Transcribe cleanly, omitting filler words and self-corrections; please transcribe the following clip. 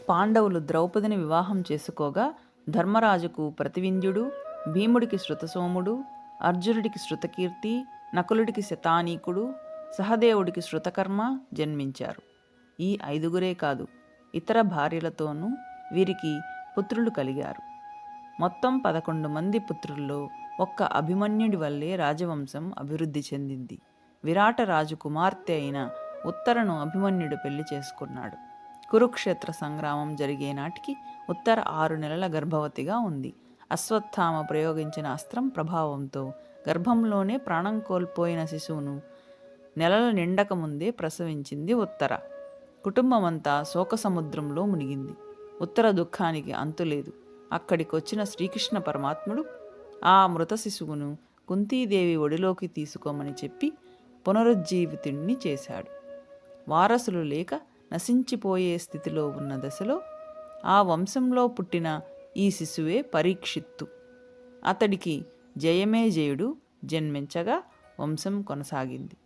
పాండవులు ద్రౌపదిని వివాహం చేసుకోగా ధర్మరాజుకు ప్రతివింధ్యుడు, భీముడికి శృతసోముడు, అర్జునుడికి శృతకీర్తి, నకులుడికి శతానీకుడు, సహదేవుడికి శృతకర్మ జన్మించారు. ఈ 5గురే కాదు, ఇతర భార్యలతోనూ వీరికి పుత్రులు కలిగారు. మొత్తం 11 మంది పుత్రుల్లో ఒక్క అభిమన్యుడి వల్లే రాజవంశం అభివృద్ధి చెందింది. విరాట రాజు కుమార్తె అయిన ఉత్తరను అభిమన్యుడు పెళ్లి చేసుకున్నాడు. కురుక్షేత్ర సంగ్రామం జరిగే నాటికి ఉత్తర 6 నెలల గర్భవతిగా ఉంది. అశ్వత్థామ ప్రయోగించిన అస్త్రం ప్రభావంతో గర్భంలోనే ప్రాణం కోల్పోయిన శిశువును నెలల నిండక ముందే ప్రసవించింది ఉత్తర. కుటుంబమంతా శోకసముద్రంలో మునిగింది. ఉత్తర దుఃఖానికి అంతులేదు. అక్కడికొచ్చిన శ్రీకృష్ణ పరమాత్ముడు ఆ మృత శిశువును కుంతీదేవి ఒడిలోకి తీసుకోమని చెప్పి పునరుజ్జీవితుణ్ణి చేశాడు. వారసులు లేక నశించిపోయే స్థితిలో ఉన్న దశలో ఆ వంశంలో పుట్టిన ఈ శిశువే పరీక్షిత్తు. అతడికి జయమేజయుడు జన్మించగా వంశం కొనసాగింది.